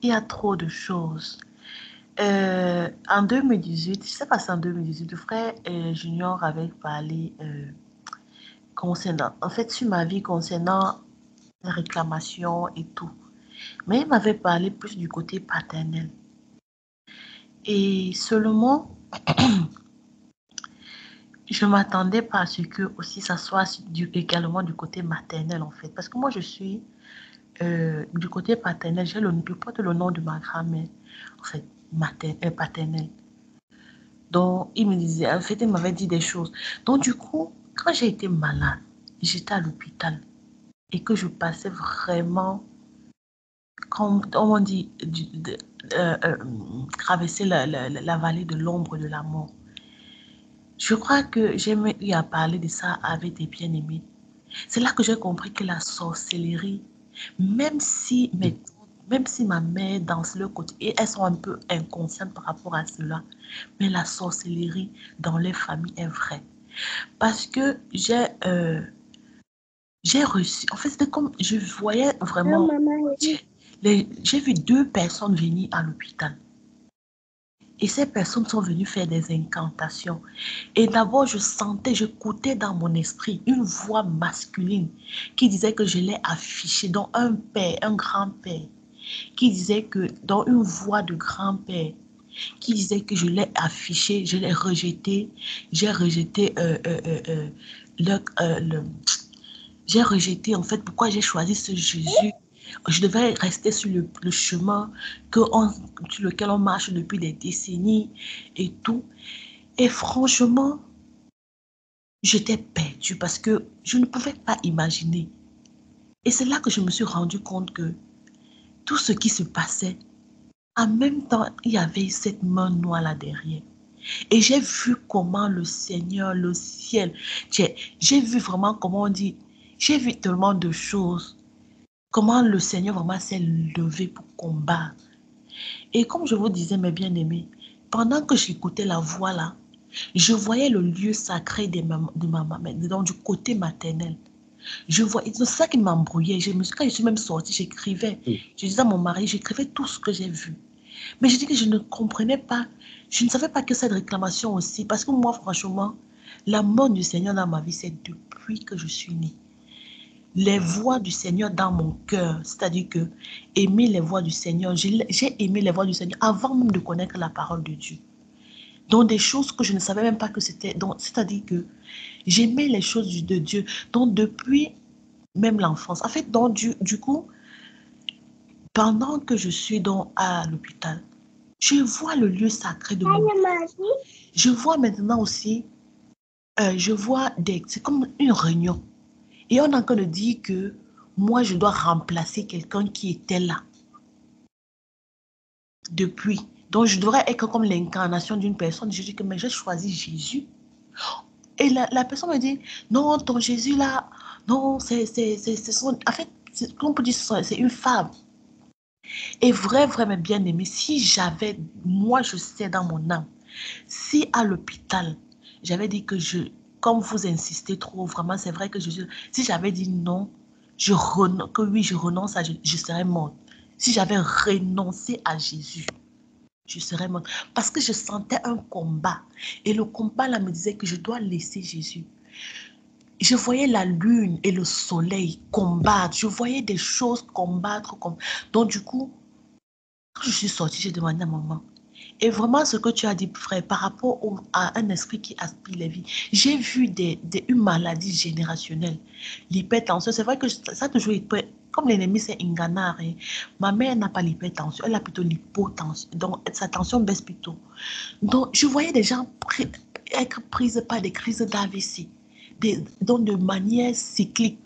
il y a trop de choses. En 2018, je sais pas si en 2018, le frère Junior avait parlé concernant, en fait, sur ma vie concernant les réclamations et tout. Mais il m'avait parlé plus du côté paternel. Et seulement, je m'attendais pas à ce que aussi ça soit également du côté maternel, en fait. Parce que moi, je suis du côté paternel, je porte le nom de ma grand-mère, en fait, paternelle. Donc, il me disait, en fait, il m'avait dit des choses. Donc, du coup, quand j'ai été malade, j'étais à l'hôpital et que je passais vraiment, comme on dit, traverser la vallée de l'ombre de la mort. Je crois que j'ai eu à parler de ça avec des bien-aimés. C'est là que j'ai compris que la sorcellerie, même si, même si ma mère danse le côté, et elles sont un peu inconscientes par rapport à cela, mais la sorcellerie dans les familles est vraie. Parce que j'ai reçu, en fait, c'était comme, je voyais vraiment, j'ai vu deux personnes venir à l'hôpital. Et ces personnes sont venues faire des incantations. Et d'abord, je sentais, j'écoutais dans mon esprit une voix masculine qui disait que je l'ai affiché dans un père, un grand-père, qui disait que dans une voix de grand-père, qui disait que je l'ai affiché, je l'ai rejeté, j'ai rejeté le, j'ai rejeté en fait pourquoi j'ai choisi ce Jésus. Je devais rester sur le chemin sur lequel on marche depuis des décennies et tout. Et franchement, j'étais perdue parce que je ne pouvais pas imaginer. Et c'est là que je me suis rendu compte que tout ce qui se passait, en même temps, il y avait cette main noire là derrière. Et j'ai vu comment le Seigneur, le ciel, j'ai vu vraiment comment on dit, j'ai vu tellement de choses, comment le Seigneur vraiment s'est levé pour combattre. Et comme je vous disais, mes bien-aimés, pendant que j'écoutais la voix là, je voyais le lieu sacré de ma maman, donc du côté maternel. Je voyais, c'est ça qui m'embrouillait. Quand je suis même sortie, j'écrivais. Je disais à mon mari, j'écrivais tout ce que j'ai vu. Mais je dis que je ne comprenais pas, je ne savais pas que cette réclamation aussi, parce que moi, franchement, l'amour du Seigneur dans ma vie, c'est depuis que je suis née. Les voix du Seigneur dans mon cœur, c'est-à-dire que aimer les voix du Seigneur, j'ai aimé les voix du Seigneur avant même de connaître la parole de Dieu. Donc des choses que je ne savais même pas que c'était, c'est-à-dire que j'aimais les choses de Dieu. Donc depuis même l'enfance, en fait, donc du coup, pendant que je suis à l'hôpital, je vois le lieu sacré de mon vie. Je vois maintenant aussi, je vois c'est comme une réunion. Et on a encore dit que moi, je dois remplacer quelqu'un qui était là depuis. Donc, je devrais être comme l'incarnation d'une personne. Je dis que mais j'ai choisi Jésus. Et la personne me dit, non, ton Jésus là, non, c'est son... En fait, on peut dire c'est une femme. Et vraiment bien aimé, si j'avais, moi je sais dans mon âme, si à l'hôpital, j'avais dit que comme vous insistez trop, vraiment, c'est vrai que si j'avais dit non, que oui, je renonce je serais morte. Si j'avais renoncé à Jésus, je serais morte. Parce que je sentais un combat. Et le combat là me disait que je dois laisser Jésus. Je voyais la lune et le soleil combattre. Je voyais des choses combattre. Donc du coup, quand je suis sortie, j'ai demandé à maman. Et vraiment, ce que tu as dit, frère, par rapport à un esprit qui aspire les vies, j'ai vu une maladie générationnelle, l'hypertension. C'est vrai que ça a toujours été, comme l'ennemi, c'est Ingana. Hein. Ma mère n'a pas l'hypertension, elle a plutôt l'hypotension. Donc, sa tension baisse plutôt. Donc, je voyais des gens être prises par des crises d'AVC, donc de manière cyclique.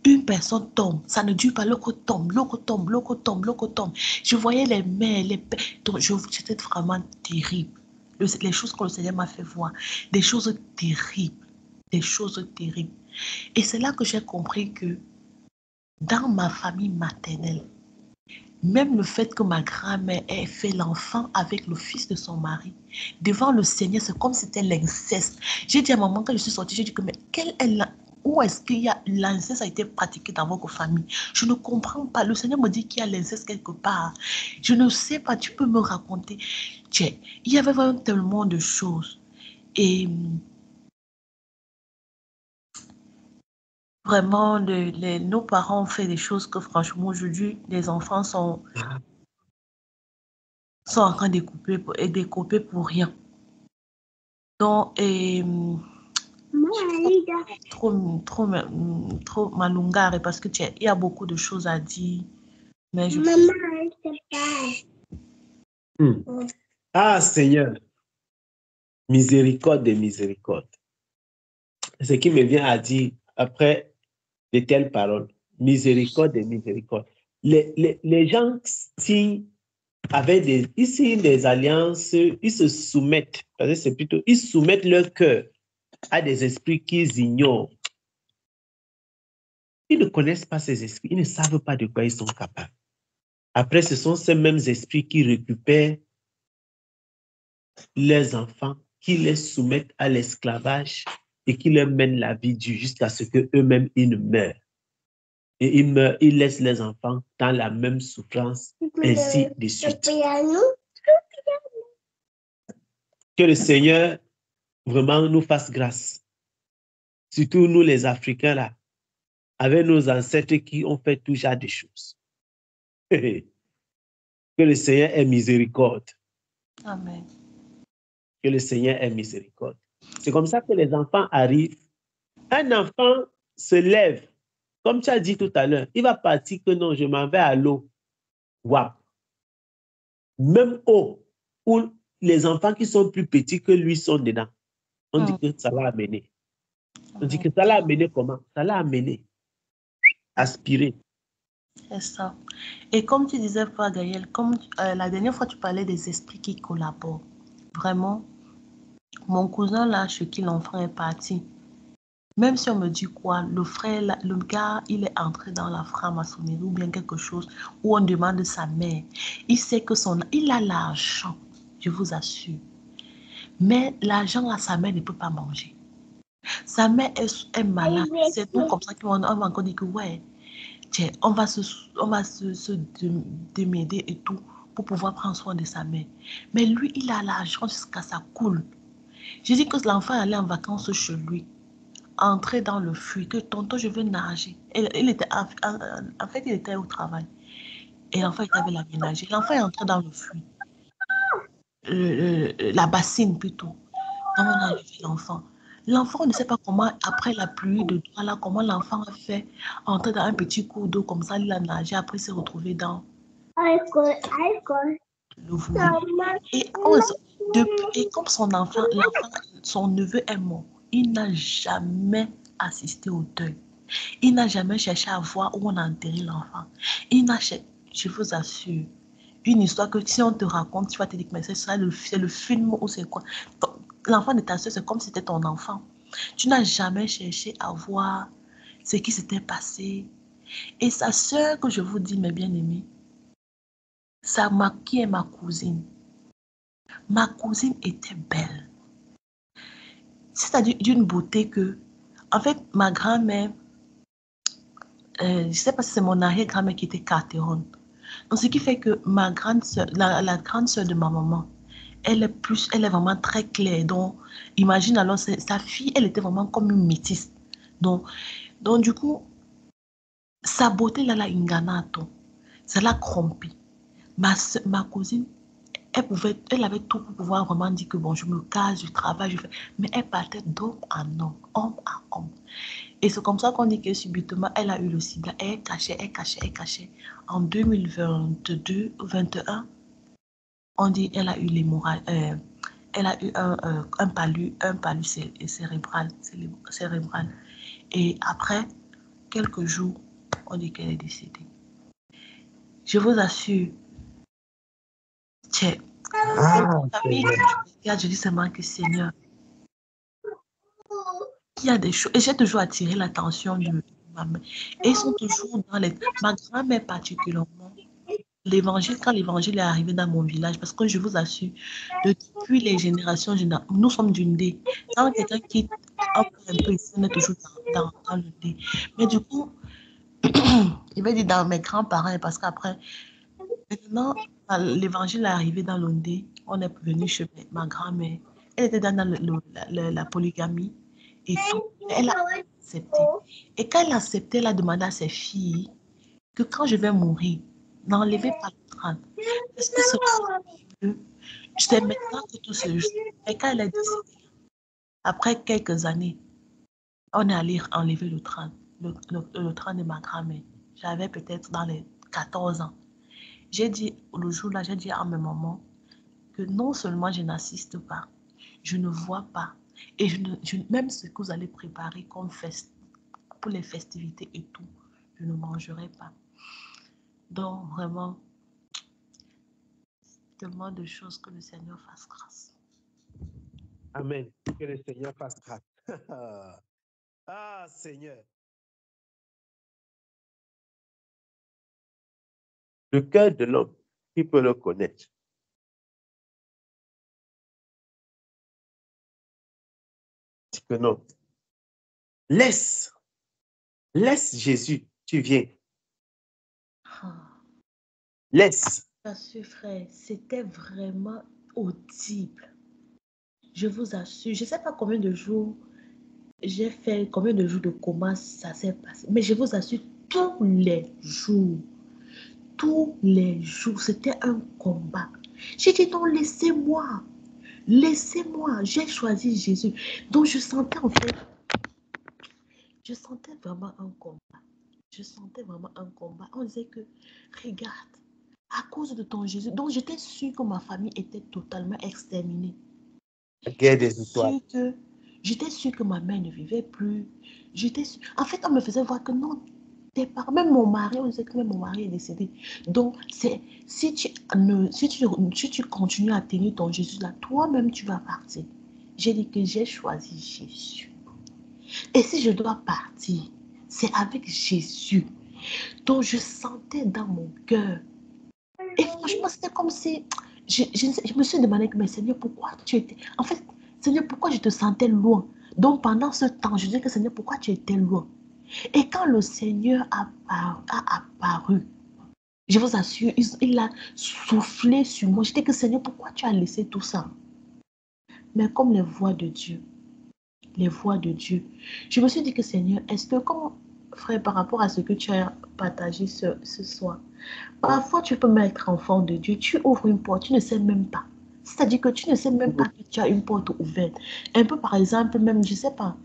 Une personne tombe, ça ne dure pas, l'autre tombe, l'autre tombe, l'autre tombe, l'autre tombe. Je voyais les mères, les pères. Donc, c'était vraiment terrible. Les choses que le Seigneur m'a fait voir, des choses terribles, des choses terribles. Et c'est là que j'ai compris que dans ma famille maternelle, même le fait que ma grand-mère ait fait l'enfant avec le fils de son mari, devant le Seigneur, c'est comme si c'était l'inceste. J'ai dit à maman, quand je suis sortie, j'ai dit que, mais quelle est où est-ce qu'il y a l'inceste a été pratiqué dans votre famille? Je ne comprends pas. Le Seigneur me dit qu'il y a l'inceste quelque part. Je ne sais pas, tu peux me raconter. Tiens, il y avait vraiment tellement de choses. Et vraiment, nos parents ont fait des choses que franchement, aujourd'hui, les enfants sont en train de couper pour rien. Donc, trop malungare parce que il y a beaucoup de choses à dire. Mais je... Maman, Ah, Seigneur, miséricorde et miséricorde. Ce qui me vient à dire après de telles paroles, miséricorde et miséricorde. Les gens signent avec des alliances, ils se soumettent, parce que c'est plutôt, ils soumettent leur cœur à des esprits qu'ils ignorent. Ils ne connaissent pas ces esprits, ils ne savent pas de quoi ils sont capables. Après, ce sont ces mêmes esprits qui récupèrent leurs enfants, qui les soumettent à l'esclavage et qui leur mènent la vie dure jusqu'à ce qu'eux-mêmes, ils ne meurent. Et ils meurent, ils laissent les enfants dans la même souffrance, ainsi de suite. Que le Seigneur vraiment nous fasse grâce. Surtout nous les Africains là, avec nos ancêtres qui ont fait tout genre de choses. Que le Seigneur ait miséricorde. Amen. Que le Seigneur ait miséricorde. C'est comme ça que les enfants arrivent. Un enfant se lève, comme tu as dit tout à l'heure, il va partir que non, je m'en vais à l'eau. Waouh! Même eau, où les enfants qui sont plus petits que lui sont dedans. On dit que ça l'a amené. On dit que ça l'a amené comment? Ça l'a amené. Aspirer. C'est ça. Et comme tu disais, Frère Gaël, comme la dernière fois tu parlais des esprits qui collaborent. Vraiment, mon cousin là, chez qui l'enfant est parti, même si on me dit quoi, le frère, le gars, il est entré dans la franc-maçonnerie ou bien quelque chose où on demande sa mère. Il sait que il a l'argent, je vous assure. Mais l'argent là, sa mère ne peut pas manger. Sa mère est malade. C'est tout comme ça qu'on va encore dire que ouais. Tiens, on va se démêler et tout pour pouvoir prendre soin de sa mère. Mais lui, il a l'argent jusqu'à sa coule. J'ai dit que l'enfant allait en vacances chez lui, entrer dans le puits, que tonton, je veux nager. Il était, en fait, il était au travail. Et l'enfant, il avait la ménager. L'enfant est entré dans le puits, la bassine plutôt. Donc, on a enlevé l'enfant. L'enfant ne sait pas comment, après la pluie de doigts là, comment l'enfant a fait entrer dans un petit cours d'eau comme ça, il a nagé, après il s'est retrouvé dans le volet. Et comme son enfant, son neveu est mort, il n'a jamais assisté au deuil. Il n'a jamais cherché à voir où on a enterré l'enfant. Il n'a cherché, je vous assure, une histoire que si on te raconte, tu vas te dire que c'est le film ou c'est quoi. L'enfant de ta soeur, c'est comme si c'était ton enfant. Tu n'as jamais cherché à voir ce qui s'était passé. Et sa soeur, que je vous dis, mes bien-aimés, qui est ma cousine. Ma cousine était belle. C'est-à-dire d'une beauté que, en fait, ma grand-mère, je ne sais pas si c'est mon arrière-grand-mère qui était catéron. Donc, ce qui fait que ma grande soeur, la grande soeur de ma maman, elle est vraiment très claire. Donc, imagine alors, sa fille, elle était vraiment comme une métisse. Donc du coup, sa beauté, là, la inganato, ça l'a corrompue. Ma cousine, elle avait tout pour pouvoir vraiment dire que bon, je me casse, je travaille, je fais. Mais elle partait d'homme en homme à homme. Et c'est comme ça qu'on dit que subitement, elle a eu le sida. Elle cachait. En 2022 ou 2021, on dit qu'elle a eu l'hémorragie. Elle a eu un palud cérébral. Et après quelques jours, on dit qu'elle est décédée. Je vous assure, je dis seulement que Seigneur, il y a des choses, et j'ai toujours attiré l'attention de ma mère. Et ils sont toujours dans ma grand-mère particulièrement. L'évangile, quand l'évangile est arrivé dans mon village, parce que je vous assure, depuis les générations, nous sommes d'une dé. Quand quelqu'un quitte un peu ici, on est toujours dans le thé. Mais du coup, il va dire dans mes grands-parents, parce qu'après, maintenant, l'évangile est arrivé dans l'Ondé. On est venu chez ma grand-mère. Elle était dans la polygamie et tout. Elle a accepté. Et quand elle a accepté, elle a demandé à ses filles que quand je vais mourir, n'enlevez pas le crâne. Parce que je sais maintenant que tout se joue. Et quand elle est décédée, après quelques années, on est allé enlever le crâne, le crâne de ma grand-mère. J'avais peut-être dans les 14 ans. J'ai dit, le jour-là, j'ai dit à mes mamans que non seulement je n'assiste pas, je ne vois pas, et même ce que vous allez préparer comme fête pour les festivités et tout, je ne mangerai pas. Donc, vraiment, tellement de choses que le Seigneur fasse grâce. Amen. Que le Seigneur fasse grâce. Ah, Seigneur. Le cœur de l'homme, qui peut le connaître? Dis que non. Laisse Jésus, tu viens. Laisse. Parce que frère, c'était vraiment audible. Je vous assure, je ne sais pas combien de jours j'ai fait, combien de jours de coma ça s'est passé, mais je vous assure, tous les jours, c'était un combat. J'ai dit non, laissez-moi, j'ai choisi Jésus. Donc je sentais en fait, je sentais vraiment un combat. Je sentais vraiment un combat. On disait que, regarde, à cause de ton Jésus, donc j'étais sûre que ma famille était totalement exterminée. La guerre des étoiles. J'étais sûre que ma mère ne vivait plus. En fait, on me faisait voir que non, même mon mari, on disait que même mon mari est décédé. Donc, si tu continues à tenir ton Jésus là, toi-même, tu vas partir. J'ai dit que j'ai choisi Jésus. Et si je dois partir, c'est avec Jésus. Donc, je sentais dans mon cœur. Et franchement, c'était comme si je me suis demandé, mais Seigneur, pourquoi tu étais... En fait, Seigneur, pourquoi je te sentais loin? Donc, pendant ce temps, je disais que Seigneur, pourquoi tu étais loin? Et quand le Seigneur a apparu, je vous assure, il a soufflé sur moi. Je disais que Seigneur, pourquoi tu as laissé tout ça? Mais comme les voix de Dieu, je me suis dit que Seigneur, est-ce que, comme frère, par rapport à ce que tu as partagé ce soir, parfois, tu peux mettre enfant de Dieu, tu ouvres une porte, tu ne sais même pas. C'est-à-dire que tu ne sais même pas que tu as une porte ouverte. Un peu, par exemple, même, je ne sais pas,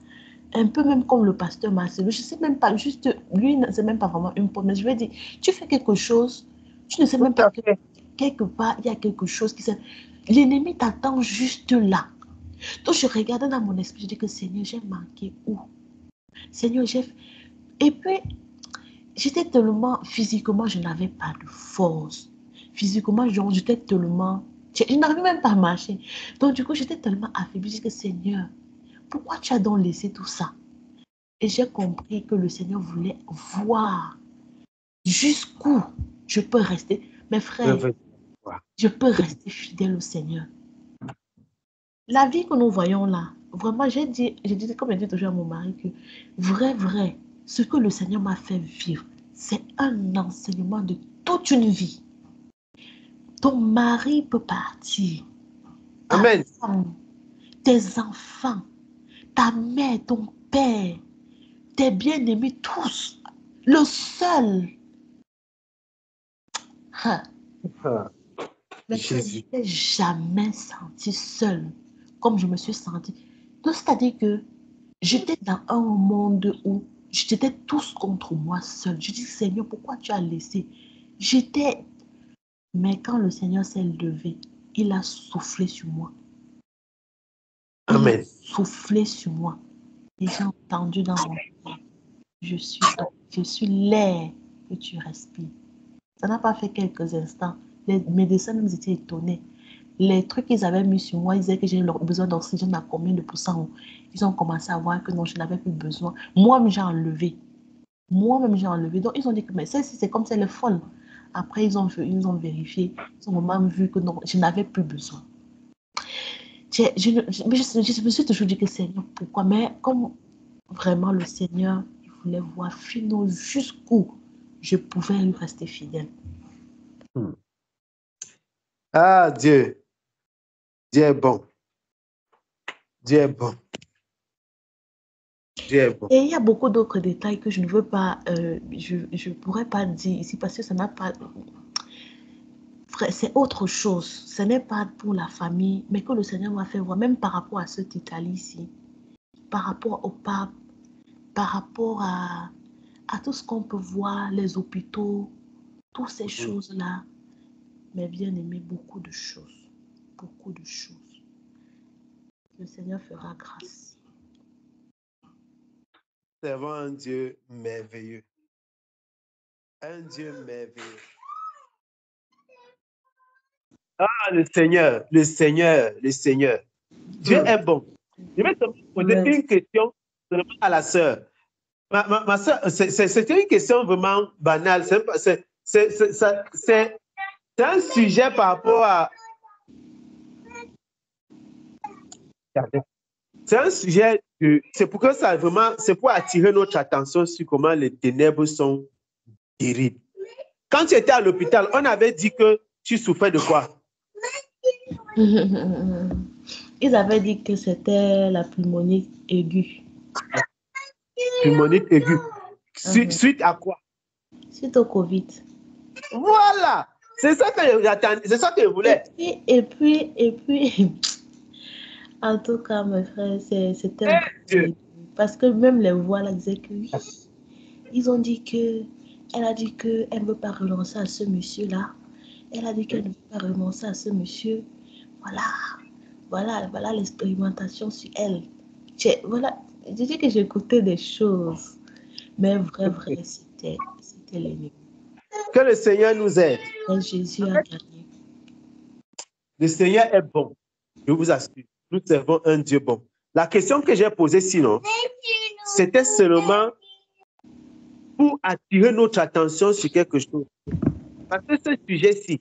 un peu même comme le pasteur Marcelo, je ne sais même pas, juste, lui, ne sait même pas vraiment une porte, mais je vais dire, tu fais quelque chose, tu ne sais même pas que quelque part, il y a quelque chose qui s'est... L'ennemi t'attend juste là. Donc, je regardais dans mon esprit, je dis que Seigneur, j'ai manqué où? Seigneur, j'ai... Et puis, j'étais tellement, physiquement, je n'avais pas de force. Physiquement, j'étais tellement, je n'arrivais même pas à marcher. Donc, du coup, j'étais tellement affaiblie. Je dis que Seigneur, pourquoi tu as donc laissé tout ça? Et j'ai compris que le Seigneur voulait voir jusqu'où je peux rester. Mes frères, je peux rester fidèle au Seigneur. La vie que nous voyons là, vraiment, j'ai dit, comme je dis toujours à mon mari, que vrai, ce que le Seigneur m'a fait vivre, c'est un enseignement de toute une vie. Ton mari peut partir. Amen. Femme, tes enfants, ta mère, ton père, tes bien-aimés, tous. Le seul. Mais je n'ai jamais senti seule comme je me suis sentie. Donc, c'est-à-dire que j'étais dans un monde où j'étais tous contre moi seule. Je dis, Seigneur, pourquoi tu as laissé? Mais quand le Seigneur s'est levé, il a soufflé sur moi. Amen. Il a soufflé sur moi. Et j'ai entendu dans mon cœur, je suis l'air que tu respires. Ça n'a pas fait quelques instants. Les médecins nous étaient étonnés. Les trucs qu'ils avaient mis sur moi, ils disaient que j'ai besoin d'oxygène à combien de pourcents. Ils ont commencé à voir que non, je n'avais plus besoin. Moi-même, j'ai enlevé. Donc, ils ont dit que mais celle-ci, c'est comme si elle est folle. Après, ils ont vérifié. Ils ont vraiment vu que non, je n'avais plus besoin. Je me suis toujours dit que Seigneur, pourquoi? Mais comme vraiment le Seigneur, il voulait voir finalement jusqu'où je pouvais lui rester fidèle. Ah, Dieu. Dieu est bon. Dieu est bon. Dieu est bon. Et il y a beaucoup d'autres détails que je ne veux pas, je pourrais pas dire ici parce que ça n'a pas, c'est autre chose. Ce n'est pas pour la famille, mais que le Seigneur m'a fait voir, même par rapport à cette Italie-ci, par rapport au pape, par rapport à tout ce qu'on peut voir, les hôpitaux, toutes ces choses-là. Mais bien aimé, beaucoup de choses. Beaucoup de choses. Le Seigneur fera grâce. Servons un Dieu merveilleux. Un Dieu merveilleux. Ah, le Seigneur, le Seigneur, le Seigneur. Dieu est bon. Je vais te poser une question à la sœur. Ma sœur, c'est une question vraiment banale. C'est un sujet par rapport à... C'est un sujet, c'est pour que ça vraiment, c'est pour attirer notre attention sur comment les ténèbres sont terribles. Quand tu étais à l'hôpital, on avait dit que tu souffrais de quoi? Ils avaient dit que c'était la pneumonie aiguë. Pneumonie aiguë. Suite à quoi? Suite au Covid. Voilà! C'est ça que j'attendais, c'est ça que je voulais. Et puis, en tout cas, mes frères, c'était parce que même les voix là disaient que oui. Ils ont dit que, elle a dit qu'elle ne veut pas renoncer à ce monsieur-là. Elle a dit qu'elle ne veut pas renoncer à ce monsieur. Voilà l'expérimentation sur elle. Voilà, je dis que j'écoutais des choses. Mais vrai, c'était l'ennemi. Que le Seigneur nous aide. Et Jésus a gagné. Le Seigneur est bon. Je vous assure. Nous servons un Dieu bon. La question que j'ai posée sinon, c'était seulement pour attirer notre attention sur quelque chose. Parce que ce sujet-ci,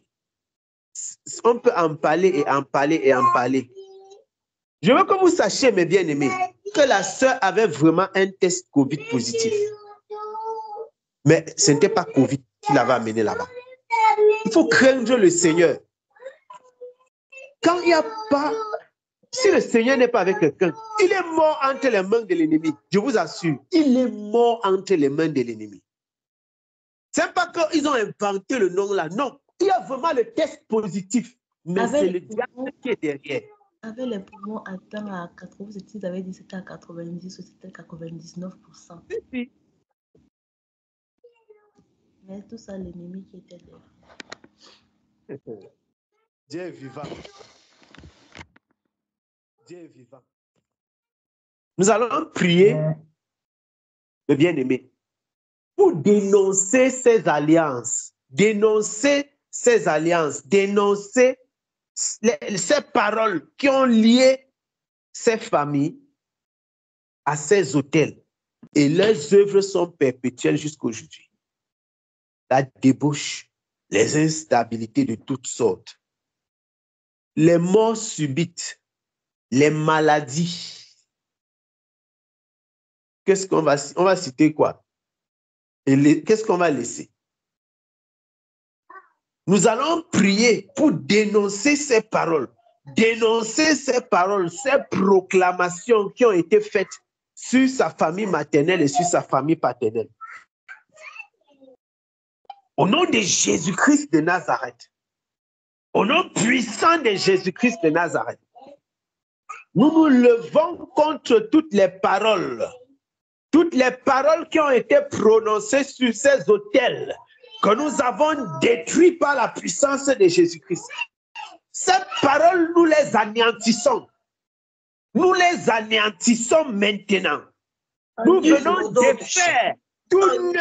on peut en parler et en parler et en parler. Je veux que vous sachiez, mes bien-aimés, que la sœur avait vraiment un test Covid positif. Mais ce n'était pas Covid qui l'avait amené là-bas. Il faut craindre le Seigneur. Quand il n'y a pas... Si le Seigneur n'est pas avec quelqu'un, il est mort entre les mains de l'ennemi. Je vous assure, il est mort entre les mains de l'ennemi. Ce n'est pas qu'ils ont inventé le nom là. Non, il y a vraiment le test positif. Mais c'est le diable qui est derrière. Avec les poumons atteints à 80, ils avaient dit que c'était à 90 ou c'était 99%. Oui. Mais tout ça, l'ennemi qui était derrière. Dieu est vivant. Dieu est vivant. Nous allons prier, le bien-aimé, pour dénoncer ces alliances, dénoncer ces paroles qui ont lié ces familles à ces autels. Et leurs œuvres sont perpétuelles jusqu'aujourd'hui. La débauche, les instabilités de toutes sortes, les morts subites, les maladies. Qu'est-ce qu'on va citer quoi? Qu'est-ce qu'on va laisser? Nous allons prier pour dénoncer ces paroles, ces proclamations qui ont été faites sur sa famille maternelle et sur sa famille paternelle. Au nom de Jésus-Christ de Nazareth, au nom puissant de Jésus-Christ de Nazareth, nous nous levons contre toutes les paroles qui ont été prononcées sur ces autels que nous avons détruits par la puissance de Jésus-Christ. Ces paroles, nous les anéantissons. Nous les anéantissons maintenant. Nous venons défaire toute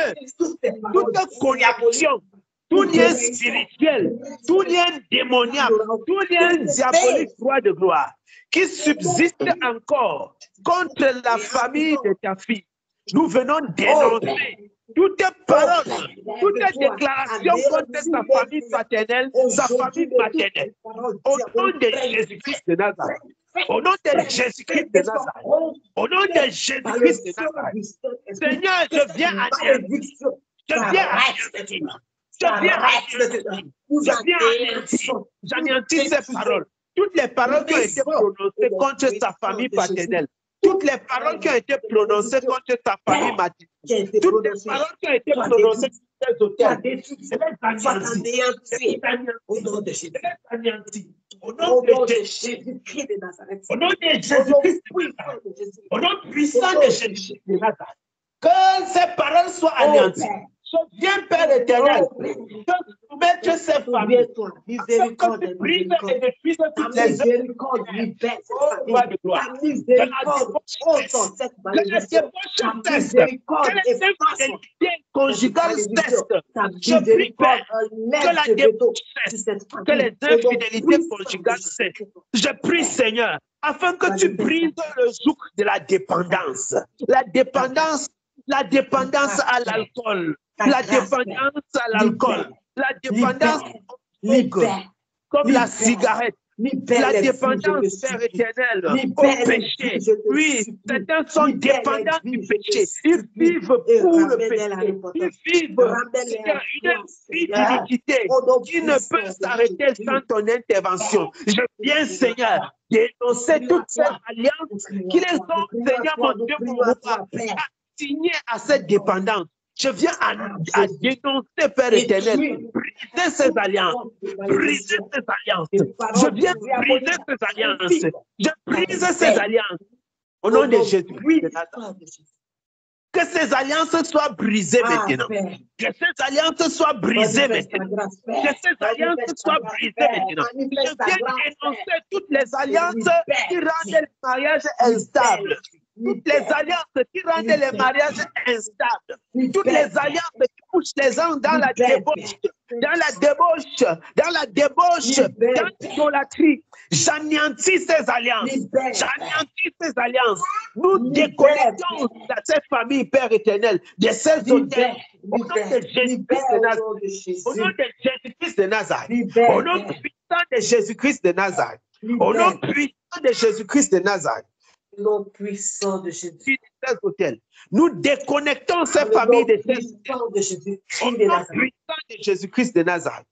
connexion, tout lien spirituel, tout lien démoniaque, tout lien diabolique, roi de gloire, qui subsiste encore contre la famille de ta fille. Nous venons dénoncer toute parole, toute déclaration contre sa famille paternelle, sa famille maternelle. Au nom de Jésus-Christ de Nazareth, Au nom de Jésus-Christ de Nazareth. Au nom de Jésus-Christ de Nazareth. Seigneur, je viens anéantir. Je viens anéantir. Je viens anéantir. Je viens anéantir. J'anéantis ces paroles. Toutes les paroles qui ont été prononcées contre sa famille paternelle. Toutes les paroles qui ont été prononcées contre sa famille maternelle. Toutes les paroles qui ont été prononcées contre ses hôtels. Je les anéantis. Au nom de Jésus. Au nom de Jésus-Christ de Nazareth. Au nom de Jésus-Christ de Nazareth. Au nom puissant de Jésus-Christ de Nazareth. Que ces paroles soient anéanties. Je viens, Père éternel, de soumettre ces familles. Miséricorde, miséricorde. Et détruise toutes les œuvres. Roi de gloire. Que la débauche cesse. Que les infidélités conjugales cessent. Je prie, Père, que la débauche cesse. Que les infidélités conjugales cessent. Je prie, Seigneur, afin que tu brises le joug de la dépendance. La dépendance à l'alcool. La dépendance à l'alcool, la dépendance comme la cigarette, la dépendance, Père éternel, au péché. Oui, certains sont dépendants du péché. Ils vivent pour le péché. Ils vivent une vie d'iniquité qui ne peut s'arrêter sans ton intervention. Je viens, Seigneur, dénoncer toutes ces alliances qui les ont, Seigneur, mon Dieu, mon roi, assignées à cette dépendance. Je viens à dénoncer, Père éternel, briser ces alliances, briser ces alliances. Je viens briser ces alliances. Je brise ces alliances. Au nom de Jésus-Christ de Nazareth. Que ces alliances soient brisées maintenant. Que ces alliances soient brisées maintenant. Que ces alliances soient brisées maintenant. Je viens dénoncer toutes les alliances qui rendent le mariage instable. Toutes les alliances qui rendent les mariages instables. Toutes les alliances qui poussent les gens dans la débauche, dans l'idolâtrie. J'anéantis ces alliances. J'anéantis ces alliances. Nous déconnectons cette famille, Père éternel, de ces hôtels. Au nom de Jésus-Christ de Nazareth. Au nom de Jésus-Christ de Nazareth. Au nom puissant de Jésus-Christ de Nazareth. Au nom puissant de Jésus-Christ de Nazareth. Nom puissant de Jésus. Nous déconnectons ces familles de ces puissant de Jésus-Christ de Nazareth.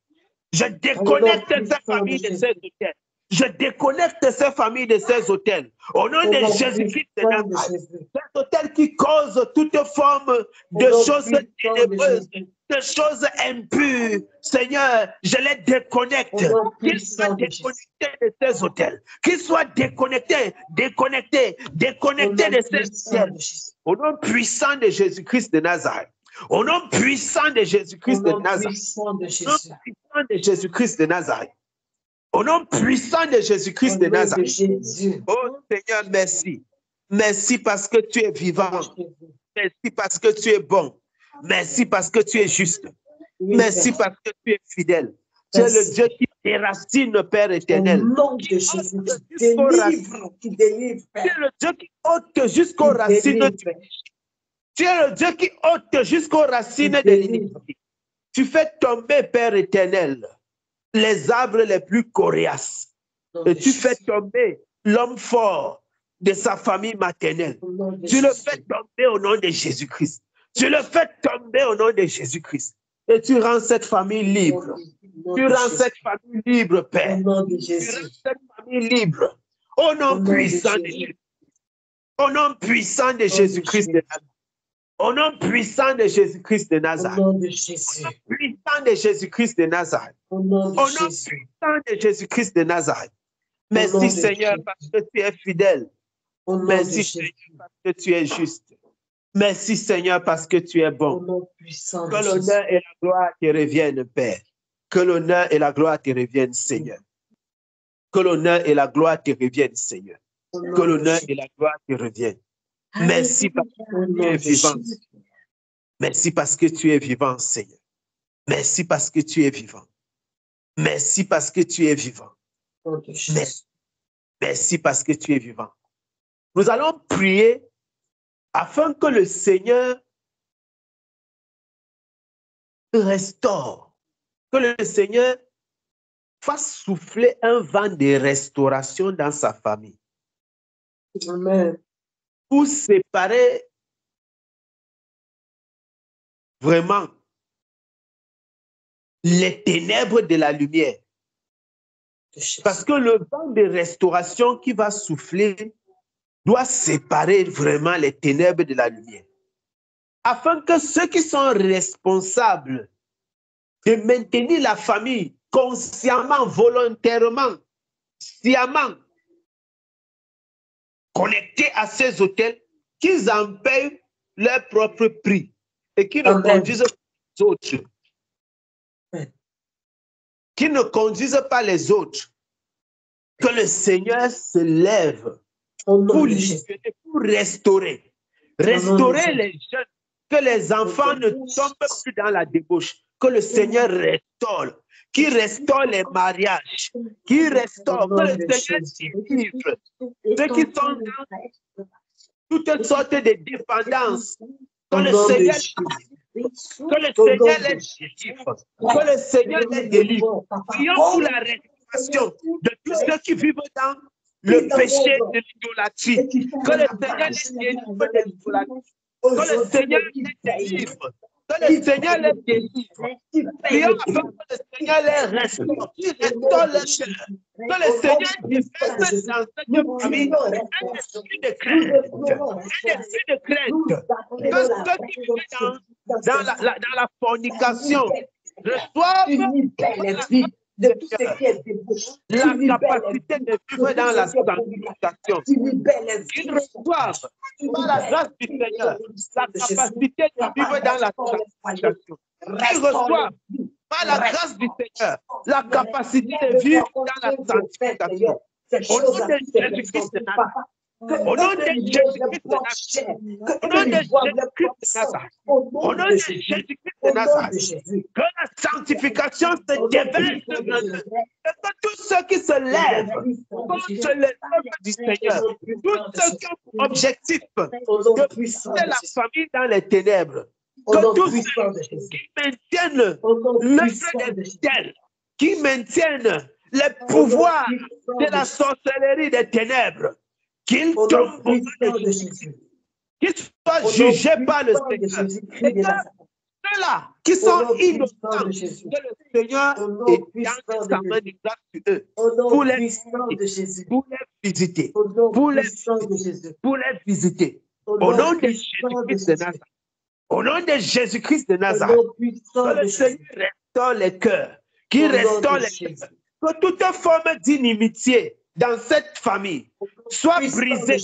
Je déconnecte ces familles de ces hôtels. Je déconnecte ces familles de ces hôtels. Au nom de Jésus-Christ de Nazareth. Ces hôtels qui causent toute forme de choses ténébreuses, de choses impures. Seigneur, je les déconnecte. Qu'ils soient déconnectés de ces hôtels. Qu'ils soient déconnectés de ces hôtels. Au nom puissant de Jésus-Christ de Nazareth. Au nom puissant de Jésus-Christ de Nazareth. Au nom puissant de Jésus-Christ de Nazareth. Au nom puissant de Jésus-Christ de Nazareth. Oh Seigneur, merci. Merci parce que tu es vivant. Merci parce que tu es bon. Merci parce que tu es juste. Merci parce que tu es fidèle. Tu es le Dieu qui déracine, Père éternel. Tu es le Dieu qui ôte jusqu'aux racines du péché. Tu es le Dieu qui ôte jusqu'aux racines de l'iniquité. Tu fais tomber, Père éternel, les arbres les plus coriaces. Et tu fais tomber l'homme fort de sa famille maternelle. Tu le fais tomber au nom de Jésus-Christ. Tu le fais tomber au nom de Jésus-Christ. Et tu rends cette famille libre. Tu rends cette famille libre, Père. Tu rends cette famille libre. Au nom puissant de Jésus. Au nom puissant de Jésus-Christ de Nazareth. Au nom puissant de Jésus-Christ de Nazareth. Au nom puissant de Jésus-Christ de Nazareth. Au nom puissant de Jésus-Christ de Nazareth. Merci Seigneur parce que tu es fidèle. Merci Seigneur parce que tu es juste. Merci Seigneur parce que tu es bon. Que l'honneur et la gloire te reviennent, Père. Que l'honneur et la gloire te reviennent, Seigneur. Que l'honneur et la gloire te reviennent, Seigneur. Que l'honneur et la gloire te reviennent. Merci parce que tu es vivant. Merci parce que tu es vivant, Seigneur. Merci parce que tu es vivant. Merci parce que tu es vivant. Merci parce que tu es vivant. Nous allons prier afin que le Seigneur restaure, que le Seigneur fasse souffler un vent de restauration dans sa famille. Amen. pour séparer vraiment les ténèbres de la lumière. Parce que le vent de restauration qui va souffler doit séparer vraiment les ténèbres de la lumière. Afin que ceux qui sont responsables de maintenir la famille consciemment, volontairement, sciemment connectés à ces hôtels, qu'ils en payent leur propre prix et qu'ils ne conduisent pas les autres. Qu'ils ne conduisent pas les autres. Que le Seigneur se lève pour libérer, pour restaurer. Restaurer les jeunes, que les enfants ne tombent plus dans la débauche. Que le Seigneur restaure, qui restaure les mariages, qui restaure, que le Seigneur délivre ceux qui sont dans toutes sortes de dépendances. Que le Seigneur les délivre, que le Seigneur les délivre. Prions pour la restauration de tous ceux qui vivent dans le péché de l'idolâtrie. Que le Seigneur les délivre de l'idolâtrie. Que le Seigneur les délivre. Que le Seigneur les délivre. Prions afin que le Seigneur les restaure. Qu'il restaure le cœur. Que le Seigneur déverse dans cette famille un esprit de crainte. Un esprit de crainte. Que ceux qui vivent dans la fornication reçoivent de tout ce qui est débauche. La capacité de vivre dans la sanctification. Qu'ils reçoivent par la grâce du Seigneur la capacité de vivre dans la sanctification. Qu'ils reçoivent par la grâce du Seigneur la capacité de vivre dans la sanctification. Au nom de Jésus-Christ de Nazareth. Au nom de Jésus-Christ de Nazareth. Au nom de Jésus-Christ de Nazareth. Au nom de Jésus-Christ de Nazareth. Que la sanctification se déverse de et que tous ceux qui se lèvent contre l'œuvre du Seigneur, tous ceux qui ont pour objectif de pousser la famille dans les ténèbres, que tous ceux qui maintiennent l'œuvre des ciels, qui maintiennent le pouvoir de la sorcellerie des ténèbres, qu'ils tombent au nom de Jésus, qu'ils soient jugés par le Seigneur. Et que ceux-là qui sont innocents, que le Seigneur étende sa main de grâce sur eux pour les visiter, pour les visiter. Au nom de Jésus-Christ de Nazareth. Au nom de Jésus-Christ de Nazareth. Que le Seigneur restaure les cœurs, qui restaure les cœurs. Que toute forme d'inimitié dans cette famille soit brisée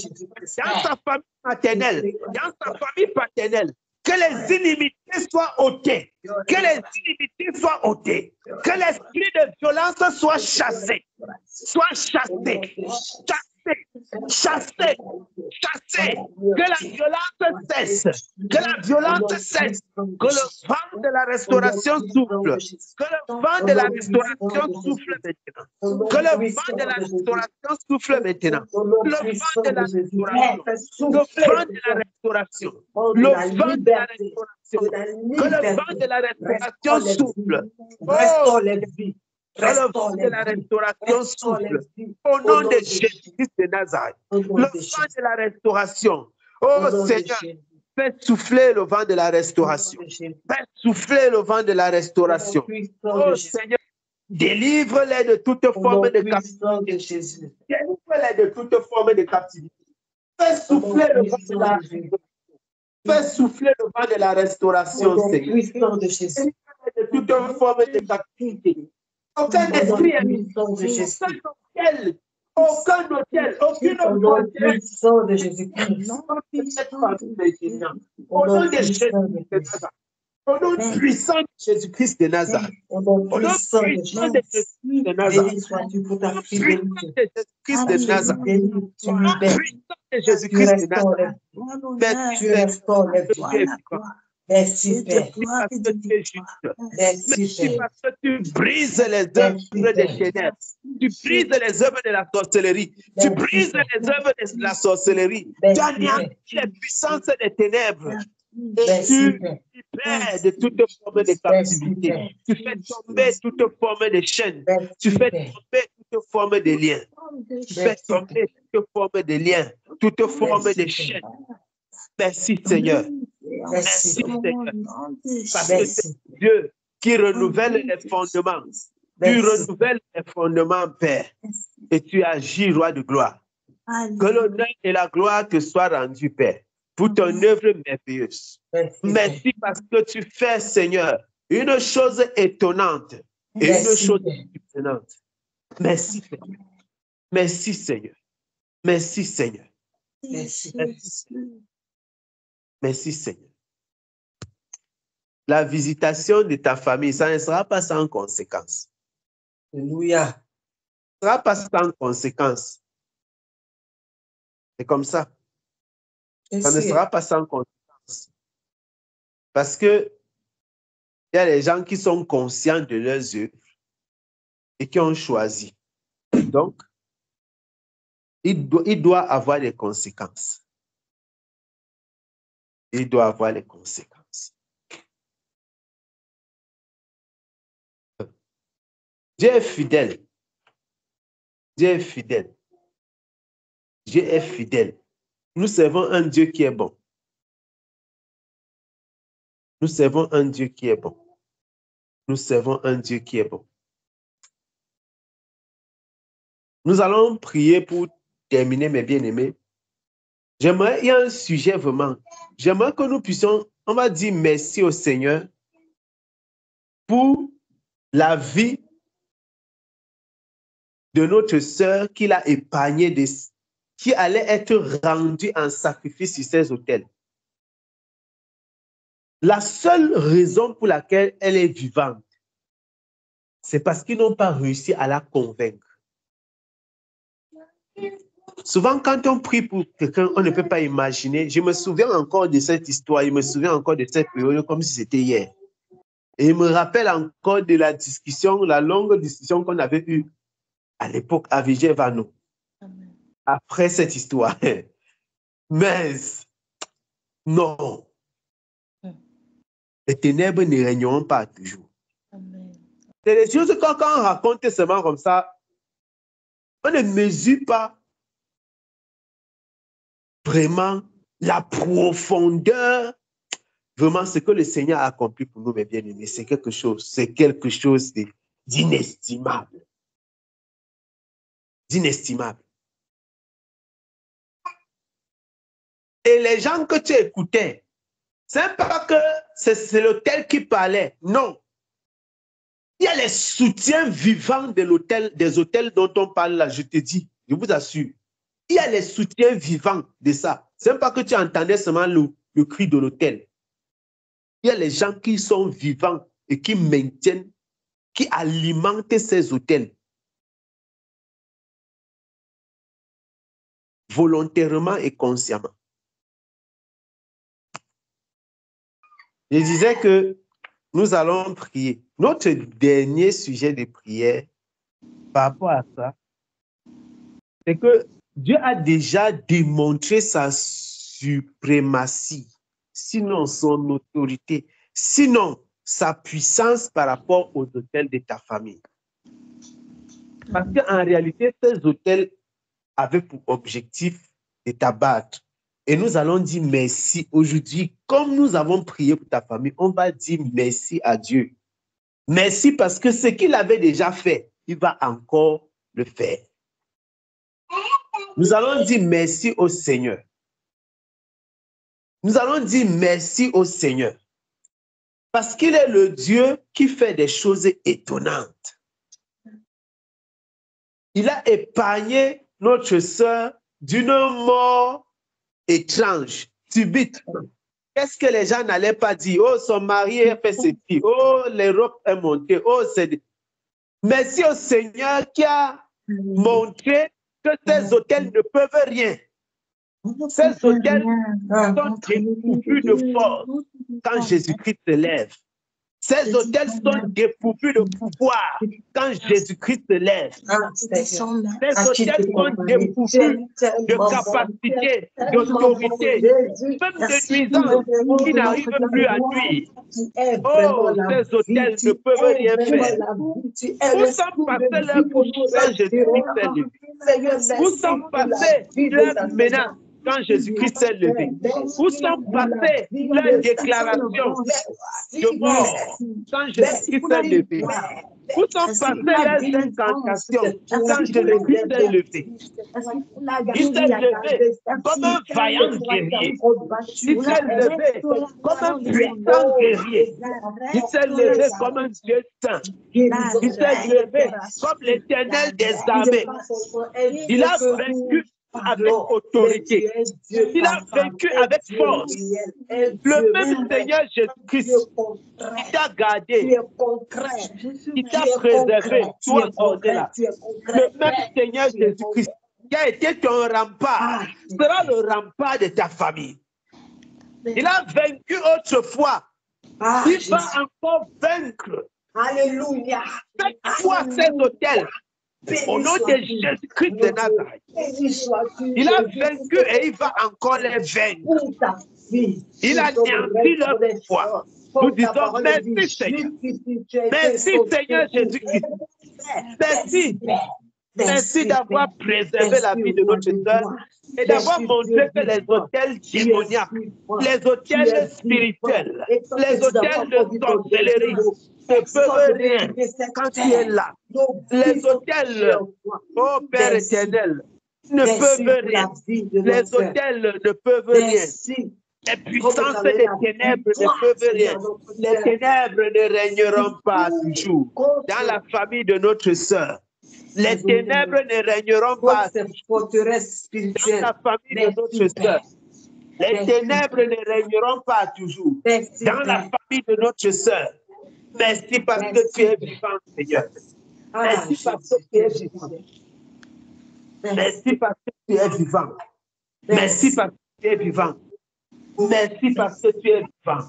dans sa famille maternelle, dans sa famille paternelle. Que les inimitiés soient ôtées. Que les inimitiés soient ôtées. Que l'esprit de violence soit chassé. Soit chassé. Chassé. Chassé. Que la violence cesse. Que la violence cesse. Que le vent de la restauration souffle. Que le vent de la restauration souffle maintenant. Que le vent de la restauration souffle maintenant. Le vent de la restauration. Le vent de la restauration. Le vent de la restauration. Que le vent de la restauration souffle. Restaure les vies. Que le vent de la restauration souffle. Au nom de Jésus-Christ de Nazareth. Le vent de la restauration. Oh Seigneur, fais souffler le vent de la restauration. Fais souffler le vent de la restauration. Oh Seigneur, délivre-les de toute forme de captivité. Délivre-les de toute forme de captivité. Fais souffler le vent de la restauration. Fais souffler le vent de la restauration, Seigneur. De toute forme de captivité. Aucun esprit est aucun hôtel, aucune puissance de Jésus-Christ. Au nom de Jésus-Christ de Nazareth. Au nom puissant de Jésus-Christ de Nazareth. Au nom puissant de Jésus-Christ de Nazareth. Sois-tu pour ta Au nom puissant de Jésus-Christ de Nazareth. Tu libères. De Jésus-Christ de Nazareth. Tu restaures les vies. Merci, Père. Merci parce que tu brises les œuvres des ténèbres. Tu brises les œuvres de la sorcellerie. Tu brises les œuvres de la sorcellerie. Tu anéantis les puissances des ténèbres. Et tu libères de toute forme de captivité. Tu fais tomber toute forme de chaîne. Tu fais tomber toute forme de lien. Tu fais tomber toute forme de lien. toute forme de chaîne. Merci Seigneur. Merci. Seigneur. Parce que c'est Dieu qui renouvelle les fondements. Tu renouvelles les fondements, Père. Et tu agis, Roi de gloire. Que l'honneur et la gloire te soient rendus, Père, pour ton œuvre merveilleuse. Merci parce que tu fais, Seigneur, une chose étonnante et une chose surprenante. Merci, Seigneur. Merci, Seigneur. Merci, Seigneur. Merci, Seigneur. La visitation de ta famille, ça ne sera pas sans conséquence. Alléluia. Ça ne sera pas sans conséquence. C'est comme ça. Ça ne sera pas sans conséquence. Parce que il y a des gens qui sont conscients de leurs œuvres et qui ont choisi. Donc, il doit avoir des conséquences. Il doit avoir les conséquences. Dieu est fidèle. Dieu est fidèle. Dieu est fidèle. Nous servons un Dieu qui est bon. Nous servons un Dieu qui est bon. Nous servons un Dieu qui est bon. Nous allons prier pour terminer, mes bien-aimés. J'aimerais, il y a un sujet vraiment. J'aimerais que nous puissions, on va dire merci au Seigneur pour la vie de notre sœur qu'il a épargnée, qui allait être rendue en sacrifice sur ces autels. La seule raison pour laquelle elle est vivante, c'est parce qu'ils n'ont pas réussi à la convaincre. Souvent, quand on prie pour quelqu'un, on ne peut pas imaginer. Je me souviens encore de cette histoire, je me souviens encore de cette période comme si c'était hier. Et je me rappelle encore de la discussion, la longue discussion qu'on avait eue à l'époque à Vigevano, après cette histoire. Mais non, les ténèbres ne régneront pas toujours. C'est des choses quand on raconte seulement comme ça, on ne mesure pas vraiment la profondeur, vraiment ce que le Seigneur a accompli pour nous, mes bien-aimés. C'est quelque chose d'inestimable. D'inestimable. Et les gens que tu écoutais, c'est pas que c'est l'autel qui parlait, non. Il y a les soutiens vivants de l'autel, des autels dont on parle là, je te dis, je vous assure. Il y a les soutiens vivants de ça. C'est pas que tu entendais seulement le cri de l'autel. Il y a les gens qui sont vivants et qui maintiennent, qui alimentent ces autels. Volontairement et consciemment. Je disais que nous allons prier. Notre dernier sujet de prière par rapport à ça, c'est que Dieu a déjà démontré sa suprématie, sinon son autorité, sinon sa puissance par rapport aux autels de ta famille. Parce qu'en réalité, ces autels avaient pour objectif de t'abattre. Et nous allons dire merci aujourd'hui. Comme nous avons prié pour ta famille, on va dire merci à Dieu. Merci parce que ce qu'il avait déjà fait, il va encore le faire. Nous allons dire merci au Seigneur. Nous allons dire merci au Seigneur. Parce qu'il est le Dieu qui fait des choses étonnantes. Il a épargné notre sœur d'une mort étrange, subite. Qu'est-ce que les gens n'allaient pas dire? Oh, son mari a fait ceci. Oh, l'Europe est montée. Oh, c'est... Merci au Seigneur qui a montré que ces hôtels ne peuvent rien. Ces hôtels sont dépourvus de force quand Jésus-Christ se lève. Ces hôtels sont dépourvus de pouvoir quand Jésus-Christ se lève. Ces hôtels sont dépourvus de capacité, d'autorité, même de nuisance qui n'arrivent plus à nuire. Oh, ces hôtels ne peuvent rien faire. Où sont passés leurs bouches quand Jésus-Christ s'est levé? Où sont passés leurs menaces quand Jésus-Christ s'est levé? Où sont passées leurs déclarations de mort quand Jésus-Christ s'est levé? Où sont passées leurs incantations quand Jésus-Christ s'est levé? Il s'est levé comme un vaillant guerrier. Il s'est levé comme un puissant guerrier. Il s'est levé comme un Dieu saint. Il s'est levé comme l'Éternel des armées. Il a vaincu avec autorité. Il a vaincu avec force. Le même Seigneur Jésus-Christ, il t'a gardé, il t'a préservé, toi, là. Le même Seigneur Jésus-Christ qui a été ton rempart sera le rempart de ta famille. Il a vaincu autrefois. Il va encore vaincre. Alléluia. Cette fois, cet hôtel, au nom de Jésus-Christ de Nazareth, il a vaincu et il va encore les vaincre. Il a anéanti leur foi. Nous disons merci Seigneur. Merci Seigneur Jésus-Christ. Merci. Merci d'avoir préservé la vie de notre sœur et d'avoir montré que les hôtels démoniaques, les hôtels spirituels, les hôtels de sorcellerie ne peuvent rien quand tu es là. Les hôtels, oh Père éternel, ne peuvent rien. Les hôtels ne peuvent rien. Les puissances des ténèbres ne peuvent rien. Les ténèbres ne régneront pas toujours dans la famille de notre sœur. Les ténèbres ne régneront pas dans la famille de notre sœur. Les ténèbres ne régneront pas toujours dans la famille de notre sœur. Merci parce que tu es vivant, Seigneur. Merci parce que tu es vivant. Merci parce que tu es vivant. Merci parce que tu es vivant. Merci parce que tu es vivant.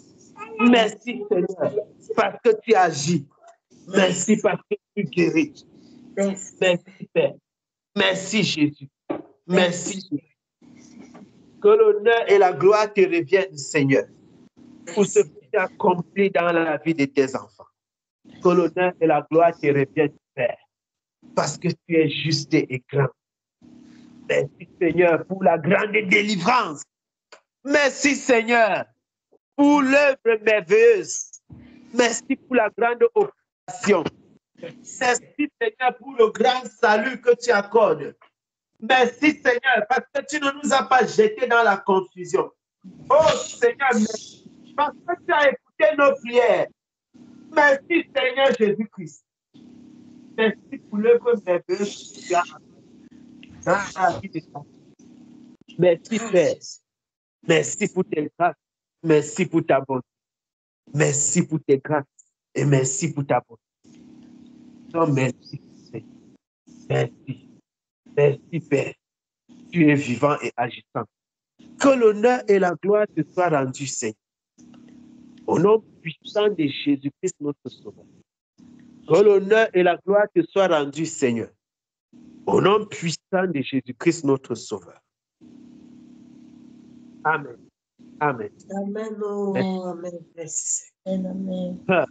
Merci, Seigneur, parce que tu agis. Merci parce que tu guéris. Merci, Père. Merci, Jésus. Merci, Jésus. Que l'honneur et la gloire te reviennent, Seigneur, pour ce qui est accompli dans la vie de tes enfants. Que l'honneur et la gloire te reviennent, Père, parce que tu es juste et grand. Merci, Seigneur, pour la grande délivrance. Merci, Seigneur, pour l'œuvre merveilleuse. Merci pour la grande opération. Merci, Seigneur, pour le grand salut que tu accordes. Merci, Seigneur, parce que tu ne nous as pas jetés dans la confusion. Oh, Seigneur, merci, parce que tu as écouté nos prières. Merci, Seigneur Jésus-Christ. Merci pour l'œuvre merveilleuse que tu as dans la vie de ta vie. Merci, Père. Merci pour tes grâces. Merci pour ta bonté. Merci pour tes grâces. Et merci pour ta bonté. Non, merci, Seigneur. Merci. Merci, Père. Tu es vivant et agissant. Que l'honneur et la gloire te soient rendus, Seigneur. Au nom puissant de Jésus-Christ, notre Sauveur. Que l'honneur et la gloire te soient rendus, Seigneur. Au nom puissant de Jésus-Christ, notre Sauveur. Amen. Amen. Amen. Oh, amen. Amen.